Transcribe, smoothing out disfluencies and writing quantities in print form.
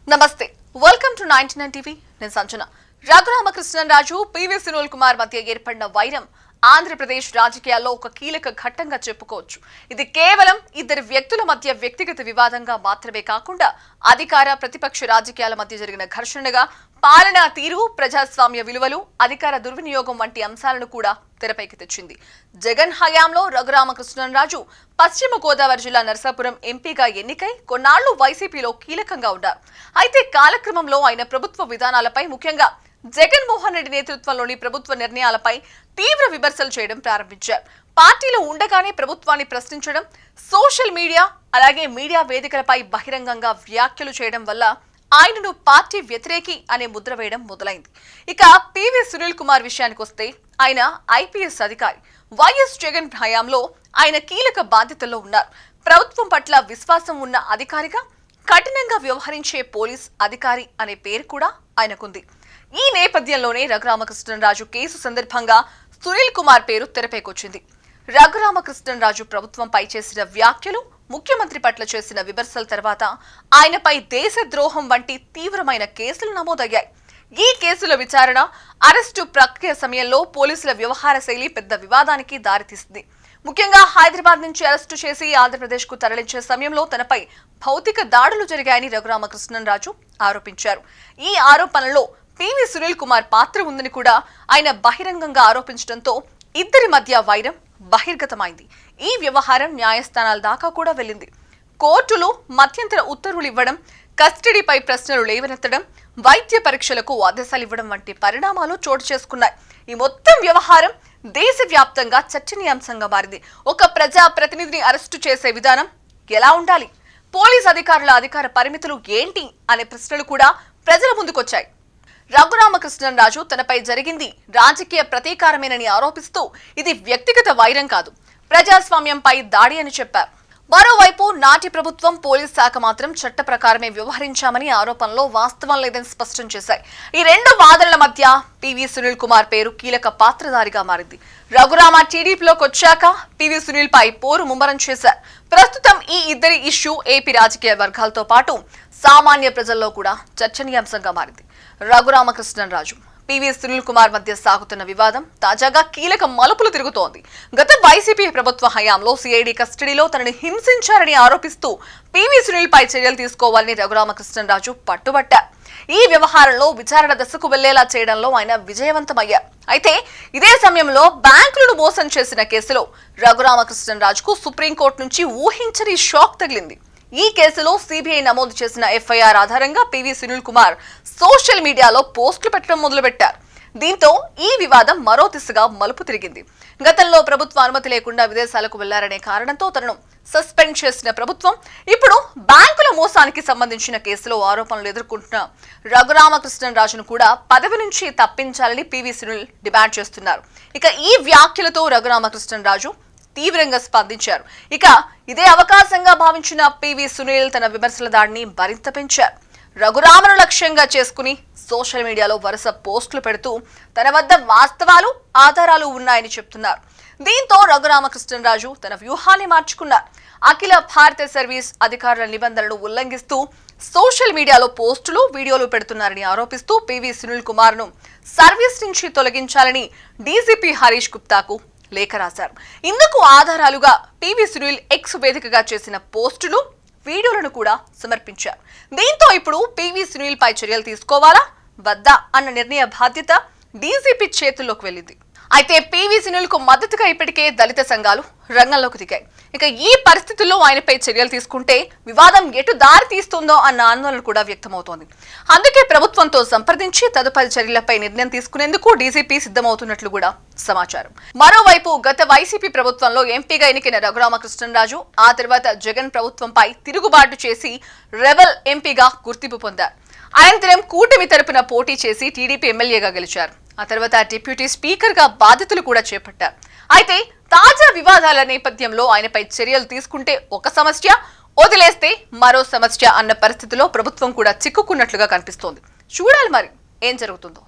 నమస్తే welcome to 99 TV నేను Sanjana Raghuramakrishnaraju PV Sunil Kumar మధ్య ఏర్పడిన వైరం ఆంధ్రప్రదేశ్ రాజకీయాల్లో ఒక కీలక ఘట్టంగా చెప్పుకోవచ్చు. ఇది కేవలం ఇద్దరు వ్యక్తుల మధ్య వ్యక్తిగత వివాదంగా మాత్రమే కాకుండా అధికార ప్రతిపక్ష రాజకీయాల మధ్య జరిగిన ఘర్షణగా పాలనా తీరు, ప్రజాస్వామ్య విలువలు, అధికార దుర్వినియోగం వంటి అంశాలను కూడా తెరపైకి తెచ్చింది. జగన్ హయాంలో రఘురామకృష్ణరాజు పశ్చిమ గోదావరి జిల్లా నరసాపురం ఎంపీగా ఎన్నికై కొన్నాళ్లు వైసీపీలో కీలకంగా ఉన్నారు. అయితే కాలక్రమంలో ఆయన ప్రభుత్వ విధానాలపై, ముఖ్యంగా జగన్మోహన్ రెడ్డి నేతృత్వంలోని ప్రభుత్వ నిర్ణయాలపై తీవ్ర విమర్శలు చేయడం ప్రారంభించారు. పార్టీలో ఉండగానే ప్రభుత్వాన్ని ప్రశ్నించడం, సోషల్ మీడియా అలాగే మీడియా వేదికలపై బహిరంగంగా వ్యాఖ్యలు చేయడం వల్ల ఆయనను పార్టీ వ్యతిరేకి అనే ముద్ర వేయడం మొదలైంది. ఇక పివి సునీల్ కుమార్ విషయానికి వస్తే ఆయన ఐపీఎస్ అధికారి. వైఎస్ జగన్ హయాంలో ఆయన కీలక బాధ్యతల్లో ఉన్నారు. ప్రభుత్వం పట్ల విశ్వాసం ఉన్న అధికారిగా, కఠినంగా వ్యవహరించే పోలీస్ అధికారి అనే పేరు కూడా ఆయనకుంది. ఈ నేపథ్యంలోనే రఘురామకృష్ణరాజు కేసు సందర్భంగా సునీల్ కుమార్ పేరు తెరపైకొచ్చింది. రఘురామకృష్ణరాజు ప్రభుత్వంపై చేసిన వ్యాఖ్యలు, ముఖ్యమంత్రి పట్ల చేసిన విమర్శల తర్వాత ఆయనపై దేశద్రోహం వంటి తీవ్రమైన కేసులు నమోదయ్యాయి. ఈ కేసుల విచారణ, అరెస్టు ప్రక్రియ సమయంలో పోలీసుల వ్యవహార శైలి పెద్ద వివాదానికి దారితీసింది. ముఖ్యంగా హైదరాబాద్ నుంచి అరెస్టు చేసి ఆంధ్రప్రదేశ్ కు తరలించే సమయంలో తనపై భౌతిక దాడులు జరిగాయని రఘురామకృష్ణరాజు ఆరోపించారు. ఈ ఆరోపణలో పివి సునీల్ కుమార్ పాత్ర ఉందని కూడా ఆయన బహిరంగంగా ఆరోపించడంతో ఇద్దరి మధ్య వైరం బహిర్గతమైంది. ఈ వ్యవహారం న్యాయస్థానాల దాకా కూడా వెళ్ళింది. కోర్టులు మధ్యంతర ఉత్తర్వులు ఇవ్వడం, కస్టడీపై ప్రశ్నలు లేవనెత్తడం, వైద్య పరీక్షలకు ఆదేశాలు ఇవ్వడం వంటి పరిణామాలు చోటు చేసుకున్నాయి. ఈ మొత్తం వ్యవహారం దేశవ్యాప్తంగా చర్చనీయాంశంగా మారింది. ఒక ప్రజా ప్రతినిధిని అరెస్టు చేసే విధానం ఎలా ఉండాలి, పోలీస్ అధికారుల అధికార పరిమితులు ఏంటి అనే ప్రశ్నలు కూడా ప్రజల ముందుకొచ్చాయి. రఘురామకృష్ణరాజు తనపై జరిగింది రాజకీయ ప్రతీకారమేనని ఆరోపిస్తూ ఇది వ్యక్తిగత వైరం కాదు, ప్రజాస్వామ్యంపై దాడి అని చెప్పారు. మరోవైపు నాటి ప్రభుత్వం, పోలీస్ శాఖ మాత్రం చట్ట ప్రకారమే వ్యవహరించామని ఆరోపణలో వాస్తవం లేదని స్పష్టం చేశాయి. ఈ రెండు వాదనల మధ్య పివి సునీల్ కుమార్ పేరు కీలక పాత్రధారిగా మారింది. రఘురామ టీడీపీలోకి వచ్చాక పివి సునీల్ పై పోరు ముమ్మరం చేశారు. ప్రస్తుతం ఈ ఇద్దరి ఇష్యూ ఏపీ రాజకీయ వర్గాలతో పాటు సామాన్య ప్రజల్లో కూడా చర్చనీయాంశంగా మారింది. రఘురామకృష్ణరాజు, పివి సునీల్ కుమార్ మధ్య సాగుతున్న వివాదం తాజాగా కీలక మలుపులు తిరుగుతోంది. గత వైసీపీ ప్రభుత్వ హయాంలో సిఐడి కస్టడీలో తనని హింసించారని ఆరోపిస్తూ పివి సునీల్ పై చర్యలు తీసుకోవాలని రఘురామకృష్ణరాజు పట్టుబట్టారు. ఈ వ్యవహారంలో విచారణ దశకు వెళ్లేలా చేయడంలో ఆయన విజయవంతమయ్యారు. అయితే ఇదే సమయంలో బ్యాంకులను మోసం చేసిన కేసులో రఘురామకృష్ణరాజుకు సుప్రీంకోర్టు నుంచి ఊహించని షాక్ తగిలింది. ఈ కేసులో సిబిఐ నమోదు చేసిన ఎఫ్ఐఆర్ ఆధారంగా పివి సునీల్ కుమార్ సోషల్ మీడియాలో పోస్టులు పెట్టడం మొదలుపెట్టారు. దీంతో ఈ వివాదం మరో దిశగా మలుపు తిరిగింది. గతంలో ప్రభుత్వ అనుమతి లేకుండా విదేశాలకు వెళ్లారనే కారణంతో తనను సస్పెండ్ చేసిన ప్రభుత్వం ఇప్పుడు బ్యాంకుల మోసానికి సంబంధించిన కేసులో ఆరోపణలు ఎదుర్కొంటున్న రఘురామకృష్ణరాజును కూడా పదవి నుంచి తప్పించాలని పివి సునీల్ డిమాండ్ చేస్తున్నారు. ఇక ఈ వ్యాఖ్యలతో రఘురామకృష్ణరాజు తీవ్రంగా స్పందించారు. ఇక ఇదే అవకాశంగా భావించిన పివి సునీల్ తన విమర్శల దాడిని మరింత పెంచారు. రఘురామను లక్ష్యంగా చేసుకుని సోషల్ మీడియాలో వరుస పోస్టులు పెడుతూ తన వద్ద వాస్తవాలు, ఆధారాలు ఉన్నాయని చెప్తున్నారు. దీంతో రఘురామకృష్ణరాజు తన వ్యూహాన్ని మార్చుకున్నారు. అఖిల భారత సర్వీస్ అధికారుల నిబంధనలను ఉల్లంఘిస్తూ సోషల్ మీడియాలో పోస్టులు, వీడియోలు పెడుతున్నారని ఆరోపిస్తూ పివి సునీల్ కుమార్ ను సర్వీస్ నుంచి తొలగించాలని డీజీపీ హరీష్ గుప్తాకు లేఖ రాశారు. ఇందుకు ఆధారాలుగా పివి సునీల్ ఎక్స్ వేదికగా చేసిన పోస్టులు, వీడియోలను కూడా సమర్పించారు. దీంతో ఇప్పుడు పివి సునీల్ పై చర్యలు తీసుకోవాలా వద్దా అన్న నిర్ణయ బాధ్యత డీజీపీ చేతుల్లోకి వెళ్ళింది. అయితే పివి సునీల్ కు మద్దతుగా ఇప్పటికే దళిత సంఘాలు రంగంలోకి దిగాయి. ఇక ఈ పరిస్థితుల్లో ఆయనపై చర్యలు తీసుకుంటే వివాదం ఎటు దారి తీస్తుందో అన్న ఆందోళన కూడా వ్యక్తమవుతోంది. అందుకే ప్రభుత్వంతో సంప్రదించి తదుపరి చర్యలపై నిర్ణయం తీసుకునేందుకు డీజీపీ సిద్ధమవుతున్నట్లు కూడా సమాచారం. మరోవైపు గత వైసీపీ ప్రభుత్వంలో ఎంపీగా ఎన్నికైన రఘురామకృష్ణరాజు ఆ తర్వాత జగన్ ప్రభుత్వంపై తిరుగుబాటు చేసి రెబల్ ఎంపీగా గుర్తింపు పొందారు. అనంతరం కూటమి తరపున పోటీ చేసి టీడీపీ ఎమ్మెల్యేగా గెలిచారు. ఆ తర్వాత డిప్యూటీ స్పీకర్ గా బాధ్యతలు కూడా చేపట్టారు. అయితే తాజా వివాదాల నేపథ్యంలో ఆయనపై చర్యలు తీసుకుంటే ఒక సమస్య, వదిలేస్తే మరో సమస్య అన్న పరిస్థితిలో ప్రభుత్వం కూడా చిక్కుకున్నట్లుగా కనిపిస్తోంది. చూడాలి మరి ఏం జరుగుతుందో.